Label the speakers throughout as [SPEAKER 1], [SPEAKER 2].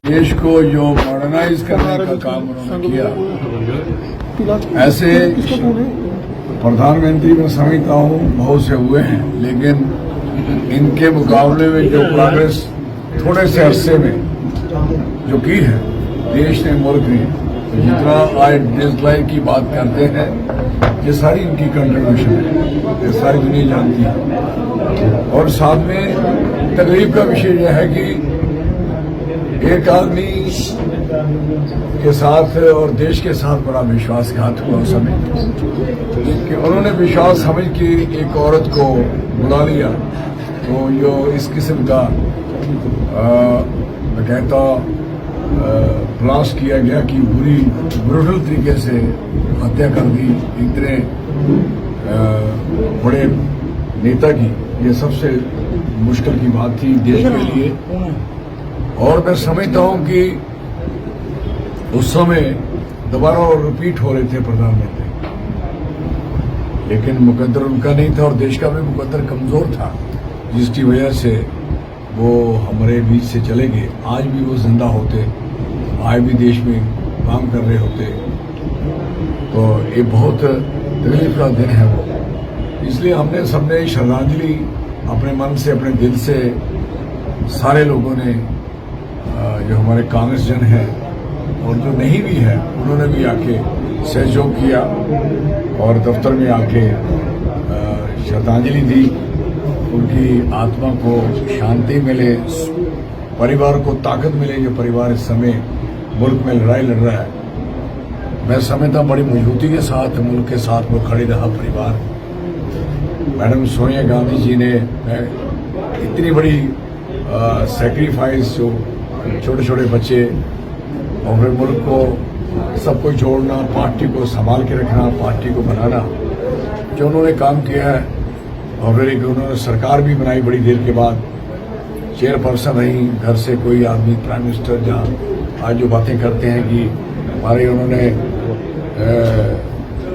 [SPEAKER 1] देश को जो मॉडर्नाइज करने का काम उन्होंने किया, ऐसे प्रधानमंत्री मैं समझता हूँ बहुत से हुए हैं, लेकिन इनके मुकाबले में जो प्रोग्रेस थोड़े से अरसे में जो की है देश ने, मुल्क ने, जितना आज डिजिटलाइज की बात करते हैं, ये सारी इनकी कंट्रीब्यूशन है, ये सारी दुनिया जानती है। और साथ में तकलीफ का विषय यह है कि एक आदमी के साथ और देश के साथ बड़ा विश्वासघात हुआ उस समय कि उन्होंने विश्वास समझ के एक औरत को बुला लिया, तो जो इस किस्म का मैं कहता ब्लास्ट किया गया कि बुरी ब्रूटल तरीके से हत्या कर दी इतने बड़े नेता की, ये सबसे मुश्किल की बात थी देश के लिए। और मैं समझता हूं कि उस समय दोबारा और रिपीट हो रहे थे प्रधानमंत्री, लेकिन मुकद्दर उनका नहीं था और देश का भी मुकद्दर कमजोर था, जिसकी वजह से वो हमारे बीच से चले गए। आज भी वो जिंदा होते, आज भी देश में काम कर रहे होते, तो ये बहुत तकलीफ का दिन है वो। इसलिए हमने सबने श्रद्धांजलि अपने मन से, अपने दिल से, सारे लोगों ने, जो हमारे कांग्रेस जन हैं और जो नहीं भी है, उन्होंने भी आके सहयोग किया और दफ्तर में आके श्रद्धांजलि दी। उनकी आत्मा को शांति मिले, परिवार को ताकत मिले, जो परिवार इस समय मुल्क में लड़ाई लड़ रहा है। मैं समझता बड़ी मजबूती के साथ मुल्क के साथ वो खड़ी रहा परिवार। मैडम सोनिया गांधी जी ने इतनी बड़ी सैक्रिफाइस, जो छोटे छोटे बच्चे और फिर मुल्क को सब कुछ जोड़ना, पार्टी को संभाल के रखना, पार्टी को बनाना, जो उन्होंने काम किया है। और फिर एक उन्होंने सरकार भी बनाई बड़ी देर के बाद, चेयरपर्सन रही, घर से कोई आदमी प्राइम मिनिस्टर, जहाँ आज जो बातें करते हैं कि हमारे उन्होंने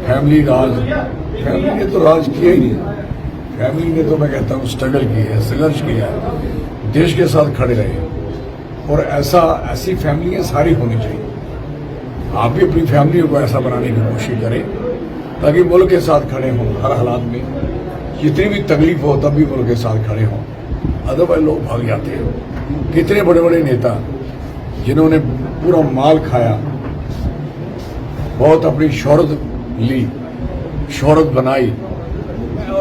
[SPEAKER 1] फैमिली ने तो राज किया ही नहीं। फैमिली ने तो मैं कहता हूँ स्ट्रगल की है, संघर्ष किया है, देश के साथ खड़े रहे। और ऐसी फैमिलियां सारी होनी चाहिए। आप भी अपनी फैमिली को ऐसा बनाने की कोशिश करें ताकि मुल्क के साथ खड़े हों हर हालात में, जितनी भी तकलीफ हो तब भी मुल्क के साथ खड़े हों। अदरवाइज लोग भाग जाते हैं। कितने बड़े बड़े नेता जिन्होंने पूरा माल खाया, बहुत अपनी शोहरत ली, शोहरत बनाई,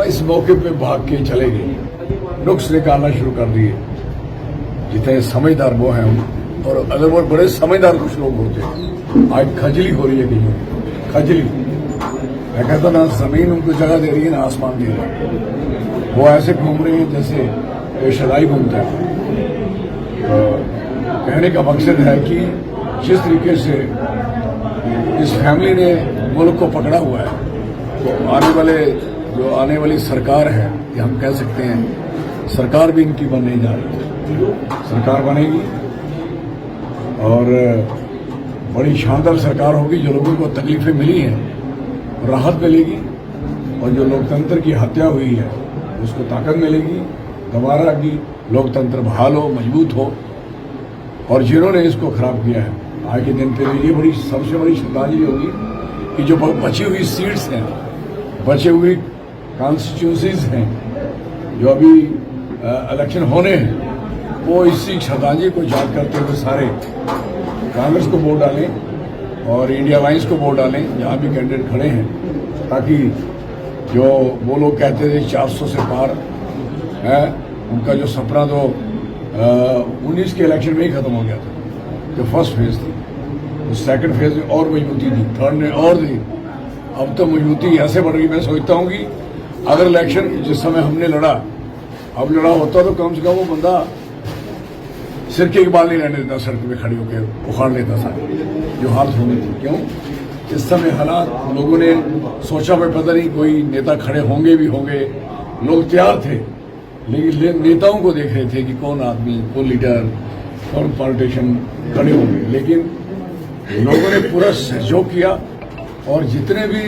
[SPEAKER 1] इस मौके पे भाग के चले गए, नुक्स निकालना शुरू कर दिए। जितने समझदार वो हैं, और अगर वो बड़े समझदार कुछ लोग होते, आज खजली हो रही है कहीं, खजली। मैं कहता ना जमीन उनको जगह दे रही है ना आसमान दे रहा है। वो ऐसे घूम रहे हैं जैसे शदाई घूमता है। तो कहने का मकसद है कि जिस तरीके से इस फैमिली ने मुल्क को पकड़ा हुआ है, तो आने वाली सरकार है, कि हम कह सकते हैं सरकार भी इनकी बनने जा रही है। सरकार बनेगी और बड़ी शानदार सरकार होगी, जो लोगों को तकलीफें मिली हैं राहत मिलेगी, और जो लोकतंत्र की हत्या हुई है उसको ताकत मिलेगी दोबारा की, लोकतंत्र बहाल हो, मजबूत हो। और जिन्होंने इसको खराब किया है, आज के दिन पे ये बड़ी सबसे बड़ी श्रद्धांजलि होगी कि जो बची हुई सीट्स हैं, बचे हुई कॉन्स्टिट्यूंसीज हैं, जो अभी इलेक्शन होने हैं, वो इसी श्रद्धांजलि को याद करते हुए सारे कांग्रेस को वोट डालें और इंडिया अलायंस को वोट डालें, जहाँ भी कैंडिडेट खड़े हैं, ताकि जो वो लोग कहते थे 400 से पार है, उनका जो सपना तो 19 के इलेक्शन में ही खत्म हो गया था। जो फर्स्ट फेज थी, तो सेकंड फेज में और मजबूती थी, थर्ड में और दी, अब तो मजबूती ऐसे बढ़ रही। मैं सोचता हूँ कि अगर इलेक्शन जिस समय हमने लड़ा, अब लड़ा होता तो कम से कम वो बंदा सिर के बाल नहीं रहने देता, सड़क में खड़ी होकर उखाड़ लेता था, जो हालत होनी थी। क्यों? इस समय हालात, लोगों ने सोचा भाई पता नहीं कोई नेता खड़े होंगे भी होंगे, लोग तैयार थे, लेकिन नेताओं को देख रहे थे कि कौन आदमी, कौन लीडर, कौन पॉलिटिशियन खड़े होंगे। लेकिन लोगों ने पूरा सहयोग किया, और जितने भी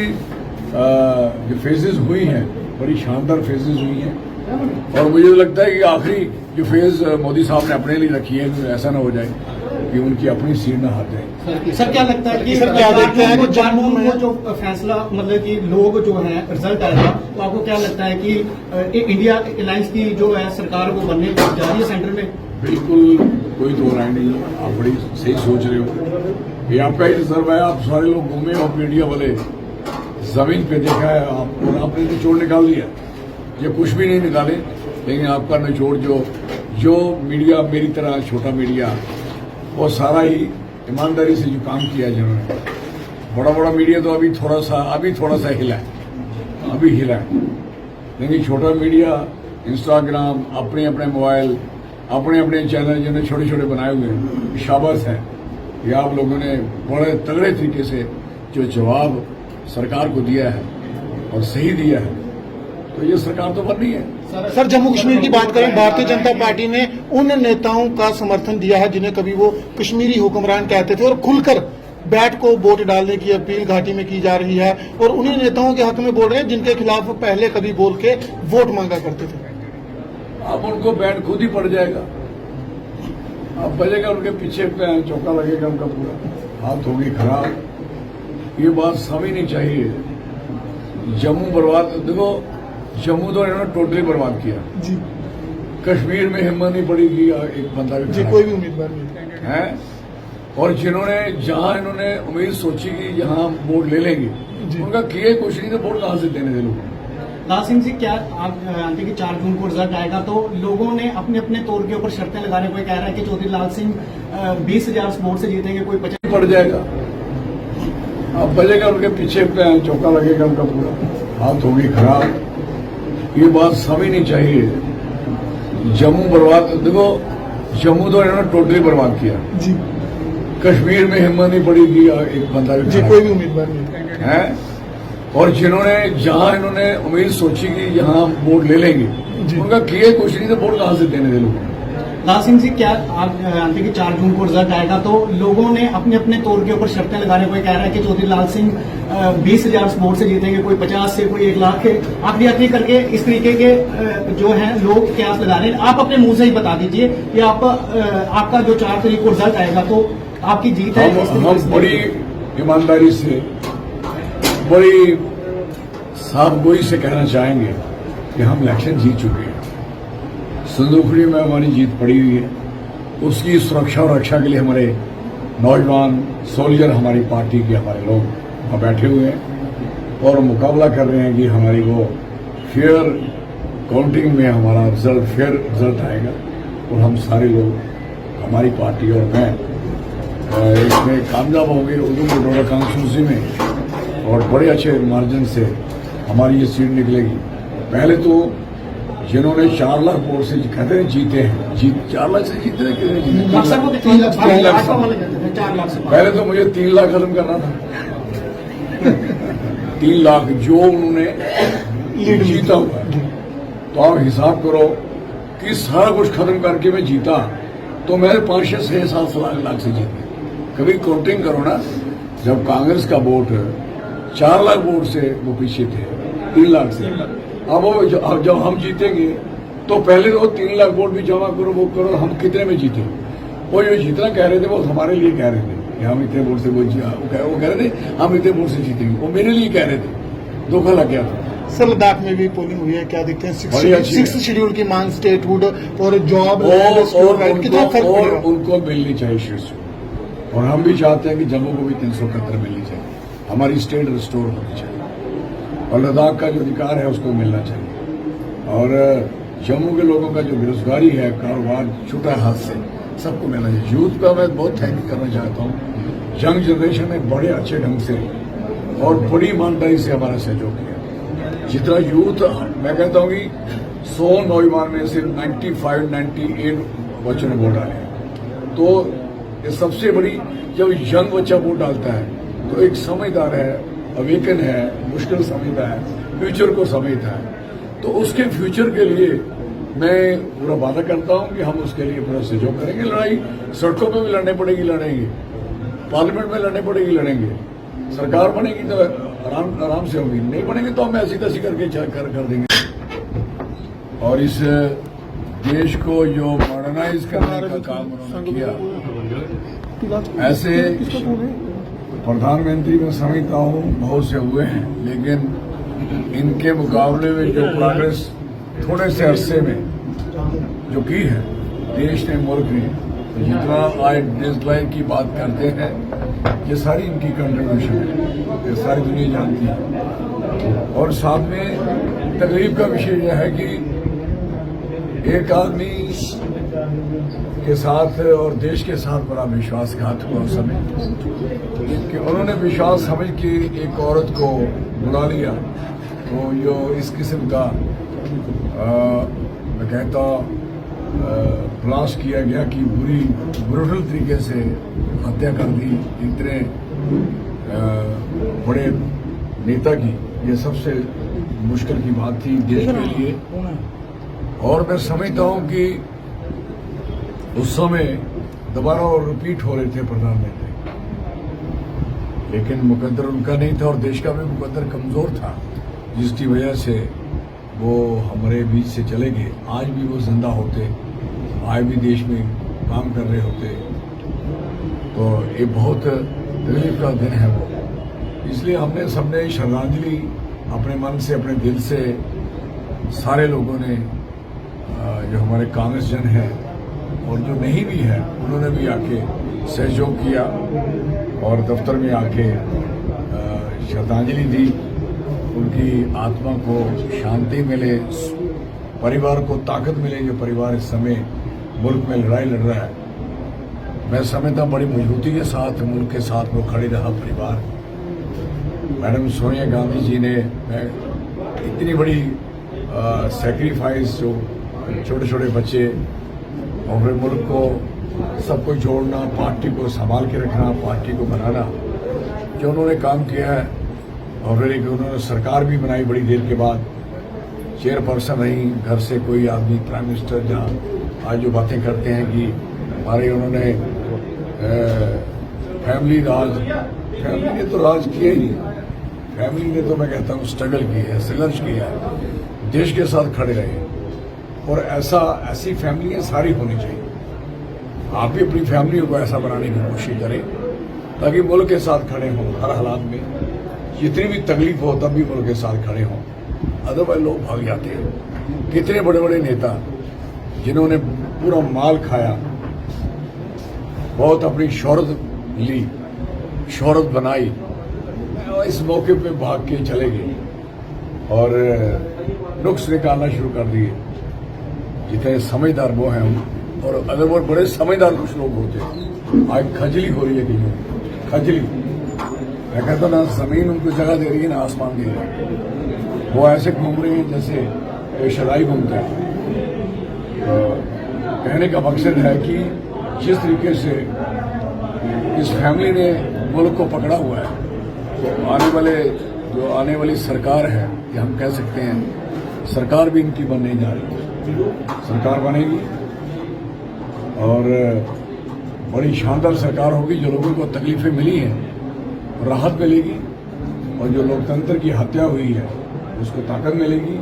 [SPEAKER 1] जो फेजेस हुई हैं, बड़ी शानदार फेजेस हुई हैं। और मुझे लगता है कि आखिरी जो फेज मोदी साहब ने अपने लिए रखी है, ऐसा ना हो जाए कि उनकी अपनी सीट न हार जाए।
[SPEAKER 2] सर क्या लगता है कि
[SPEAKER 3] सर क्या देखते हैं कि
[SPEAKER 2] जम्मू में जो फैसला मतलब कि लोग जो है रिजल्ट आएगा, तो आपको क्या लगता है कि इंडिया अलायंस की जो है सरकार वो बनने जा रही है सेंटर में?
[SPEAKER 1] बिल्कुल कोई दो राय नहीं, आप बड़ी सही सोच रहे हो। ये आपका ही रिजर्व है, आप सारे लोग घूमे और मीडिया वाले जमीन पे देखा है आप, और आपने निचोड़ निकाल दिया। ये कुछ भी नहीं निकाले, लेकिन आपका निचोड़ जो मीडिया मेरी तरह छोटा मीडिया वो सारा ही ईमानदारी से जो काम किया जिन्होंने, बड़ा बड़ा मीडिया तो अभी थोड़ा सा हिला है, अभी हिला है, लेकिन छोटा मीडिया इंस्टाग्राम अपने अपने मोबाइल अपने अपने चैनल जिन्होंने छोटे छोटे बनाए हुए हैं, शाबाश है कि आप लोगों ने बड़े तगड़े तरीके से जो जवाब सरकार को दिया है और सही दिया है, तो ये सरकार तो बननी है।
[SPEAKER 3] सर जम्मू कश्मीर की बात करें, भारतीय जनता पार्टी ने उन नेताओं का समर्थन दिया है जिन्हें कभी वो कश्मीरी हुक्मरान कहते थे, और खुलकर बैठ को वोट डालने की अपील घाटी में की जा रही है, और उन्हीं नेताओं के हक में बोल रहे हैं जिनके खिलाफ पहले कभी बोल के वोट मांगा करते थे।
[SPEAKER 1] अब उनको बैठ खुद ही पड़ जाएगा, अब बजेगा उनके पीछे चौका लगेगा, उनका पूरा हाथ होगी खराब। ये बात समझनी चाहिए। जम्मू बर्बाद, देखो जम्मू तो इन्होंने टोटली बर्बाद किया
[SPEAKER 3] जी।
[SPEAKER 1] कश्मीर में हिम्मत नहीं पड़ेगी एक बंदा भी
[SPEAKER 3] जी, कोई भी उम्मीदवार नहीं
[SPEAKER 1] है, और जिन्होंने जहां इन्होंने उम्मीद सोची कि जहां वोट ले लेंगे, उनका किए कुछ नहीं, तो वोट कहां से देने थे लोगों को।
[SPEAKER 2] लाल सिंह जी, क्या आप जानते कि 4 जून को रिजल्ट आएगा, तो लोगों ने अपने अपने तौर के ऊपर शर्तें लगाने, कोई कह रहा है कि चौधरी लाल सिंह 20,000 वोट से जीतेंगे, कोई 50
[SPEAKER 1] पड़ जाएगा, अब बजेगा उनके पीछे चौका लगेगा, उनका पूरा हाथ होगी खराब। ये बात समझनी चाहिए। जम्मू बर्बाद, देखो जम्मू तो इन्होंने टोटली बर्बाद किया
[SPEAKER 3] जी।
[SPEAKER 1] कश्मीर में हिम्मत नहीं पड़ेगी एक बंदा भी
[SPEAKER 3] जी, कोई भी उम्मीदवार नहीं
[SPEAKER 1] है, और जिन्होंने जहां इन्होंने उम्मीद सोची कि जहां वोट ले लेंगे, उनका किए कुछ नहीं, तो वोट कहां से देने थे लोगों को।
[SPEAKER 2] लाल सिंह जी, क्या आप जानते कि 4 जून को रिजल्ट आएगा, तो लोगों ने अपने अपने तौर के ऊपर शर्तें लगाने, कोई कह रहा है कि चौधरी लाल सिंह 20,000 वोट से जीतेंगे, कोई 50 से, कोई 1 लाख के, आखिरी करके इस तरीके के जो है लोग कयास लगा रहे हैं। आप अपने मुंह से ही बता दीजिए कि आपका जो 4 तारीख को रिजल्ट आएगा तो आपकी जीत है।
[SPEAKER 1] हम बड़ी ईमानदारी से, बड़ी साफगोई से कहना चाहेंगे कि हम इलेक्शन जीत चुके हैं। संदूकड़ी में हमारी जीत पड़ी हुई है, उसकी सुरक्षा और रक्षा के लिए हमारे नौजवान सोल्जर, हमारी पार्टी के हमारे लोग वहाँ बैठे हुए हैं और मुकाबला कर रहे हैं कि हमारी वो फेयर काउंटिंग में हमारा रिजल्ट, फेयर रिजल्ट आएगा, और हम सारे लोग, हमारी पार्टी और मैं इसमें कामयाब होंगे उधमपुर डोडा कॉन्स्टिट्यूंसी में, और बड़े अच्छे मार्जिन से हमारी ये सीट निकलेगी। पहले तो जिन्होंने 4 लाख वोट से कहते हैं जीते हैं, 4 लाख से जीते हैं, कितने जीते?
[SPEAKER 2] 3 लाख। 4 लाख से
[SPEAKER 1] पहले तो मुझे 3 लाख खत्म करना था। 3 लाख जो उन्होंने जीता हुआ है, तो आप हिसाब करो कि सारा कुछ खत्म करके मैं जीता, तो मेरे 5 से 6 7 लाख से जीते। कभी काउंटिंग करो ना, जब कांग्रेस का वोट 4 लाख वोट से वो पीछे थे 3 लाख से, अब जब हम जीतेंगे तो पहले तो 3 लाख वोट भी जमा करो, वो करो, हम कितने में जीते। वो जो जितना कह रहे थे वो हमारे लिए कह रहे थे कि हम इतने वोट से वो कह रहे थे हम इतने वोट से जीतेंगे, वो मेरे लिए कह रहे थे। धोखा लग गया था।
[SPEAKER 3] सर लद्दाख में भी पोलिंग हुई है, क्या देखते हैं? 6th शेड्यूल की मांग, स्टेटहुड और जॉब, कितना फर्क पड़ेगा?
[SPEAKER 1] उनको मिलनी चाहिए शीर्ष, और हम भी चाहते हैं कि जम्मू को भी 371 मिलनी चाहिए, हमारी स्टेट रिस्टोर होनी चाहिए, और लद्दाख का जो अधिकार है उसको मिलना चाहिए, और जम्मू के लोगों का जो बेरोजगारी है, कारोबार छूटा हाथ से, सबको मिलना चाहिए। यूथ का मैं बहुत थैंक यू करना चाहता हूँ। यंग जनरेशन ने बड़े अच्छे ढंग से और बड़ी ईमानदारी से हमारा सहयोग किया। जितना यूथ, मैं कहता हूँ कि 100 नौजवान में से 95-98 बच्चों ने वोट डाले, तो ये सबसे बड़ी, जब यंग बच्चा वोट डालता है तो एक समझदार है, अवेकन है, मुश्किल समझता है, फ्यूचर को समझता है, तो उसके फ्यूचर के लिए मैं पूरा वादा करता हूं कि हम उसके लिए पूरा सहयोग करेंगे। लड़ाई सड़कों पे भी लड़ने पड़ेगी, लड़ेंगे, पार्लियामेंट में लड़ने पड़ेगी, लड़ेंगे, सरकार बनेगी तो आराम से होगी, नहीं बनेगी तो हम ऐसी तैसी करके कर देंगे। और इस देश को जो मॉडर्नाइज करने का काम उन्होंने किया, ऐसे प्रधानमंत्री मैं समझता हूँ बहुत से हुए हैं, लेकिन इनके मुकाबले में जो प्रोग्रेस थोड़े से अरसे में जो की है देश ने, मुल्क ने, तो जितना आज डिजिटलाइन की बात करते हैं, ये सारी इनकी कंट्रीब्यूशन है, ये सारी दुनिया जानती है। और साथ में तकलीफ का विषय यह है कि एक आदमी के साथ और देश के साथ बड़ा विश्वासघात हुआ उस समय कि उन्होंने विश्वास समझ के एक औरत को बुला लिया। तो जो इस किस्म का मैं कहता ब्लास्ट किया गया कि बुरी ब्रूटल तरीके से हत्या कर दी इतने बड़े नेता की, ये सबसे मुश्किल की बात थी देश के लिए। और मैं समझता हूं कि उस समय दोबारा और रिपीट हो रहे थे प्रधानमंत्री, लेकिन मुकद्दर उनका नहीं था और देश का भी मुकद्दर कमजोर था, जिसकी वजह से वो हमारे बीच से चले गए। आज भी वो जिंदा होते, आज भी देश में काम कर रहे होते, तो ये बहुत तकलीफ का दिन है वो। इसलिए हमने सबने श्रद्धांजलि अपने मन से, अपने दिल से, सारे लोगों ने, जो हमारे कांग्रेस जन हैं और जो नहीं भी है, उन्होंने भी आके सहयोग किया और दफ्तर में आके श्रद्धांजलि दी। उनकी आत्मा को शांति मिले, परिवार को ताकत मिले, जो परिवार इस समय मुल्क में लड़ाई लड़ रहा है। मैं समझता बड़ी मजबूती के साथ मुल्क के साथ वो खड़ी रहा परिवार। मैडम सोनिया गांधी जी ने इतनी बड़ी सैक्रिफाइस, जो छोटे छोटे बच्चे और फिर मुल्क को सबको जोड़ना, पार्टी को संभाल के रखना, पार्टी को बनाना, जो उन्होंने काम किया है। और फिर एक उन्होंने सरकार भी बनाई बड़ी देर के बाद, चेयरपर्सन रही, घर से कोई आदमी प्राइम मिनिस्टर, जहाँ आज जो बातें करते हैं कि हमारे उन्होंने फैमिली ने तो राज किया ही नहीं। फैमिली ने तो मैं कहता हूँ स्ट्रगल की है, संघर्ष किया है, देश के साथ खड़े रहे। और ऐसी फैमिलियाँ सारी होनी चाहिए। आप भी अपनी फैमिली को ऐसा बनाने की कोशिश करें ताकि मुल्क के साथ खड़े हों हर हालात में, जितनी भी तकलीफ हो तब भी मुल्क के साथ खड़े हों। अदरवाइज लोग भाग जाते हैं। कितने बड़े बड़े नेता जिन्होंने पूरा माल खाया, बहुत अपनी शोहरत ली, शोहरत बनाई, इस मौके पे भाग के चले गए और नुक्स निकालना शुरू कर दिए। जितने समझदार वो हैं, और अगर वो बड़े समझदार कुछ लोग होते, आज खजली हो रही है कहीं, खजली। मैं कहता ना जमीन उनको जगह दे रही है, ना आसमान दे रही है। वो ऐसे घूम रहे हैं जैसे शराई घूमते हैं। कहने का मकसद है कि जिस तरीके से इस फैमिली ने मुल्क को पकड़ा हुआ है, तो आने वाली सरकार है, ये हम कह सकते हैं सरकार भी इनकी बनने जा रही है। सरकार बनेगी और बड़ी शानदार सरकार होगी। जो लोगों को तकलीफें मिली हैं राहत मिलेगी, और जो लोकतंत्र की हत्या हुई है उसको ताकत मिलेगी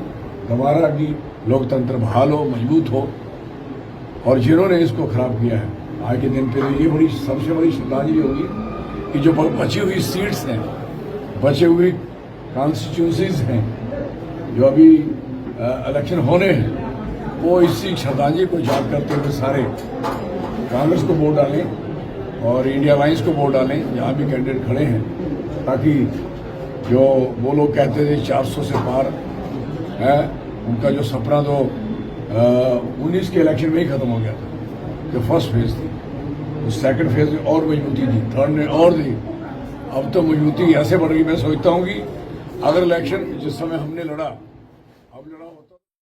[SPEAKER 1] दोबारा की लोकतंत्र बहाल हो, मजबूत हो। और जिन्होंने इसको खराब किया है, आज के दिन पे ये बड़ी सबसे बड़ी श्रद्धांजलि होगी कि जो बची हुई सीट्स हैं, बचे हुए कॉन्स्टिट्यूंसीज हैं, जो अभी इलेक्शन होने हैं, वो इसी श्रद्धांजलि को याद करते हुए सारे कांग्रेस को वोट डालें और इंडिया अलायंस को वोट डालें, जहाँ भी कैंडिडेट खड़े हैं, ताकि जो वो लोग कहते थे 400 से पार है, उनका जो सपना तो 19 के इलेक्शन में ही खत्म हो गया था। जो फर्स्ट फेज थी, तो सेकंड फेज में और मजबूती थी, थर्ड में और दी। अब तो मजबूती ऐसे बढ़ गई। मैं सोचता हूँ कि अगर इलेक्शन जिस समय हमने लड़ा, अब लड़ा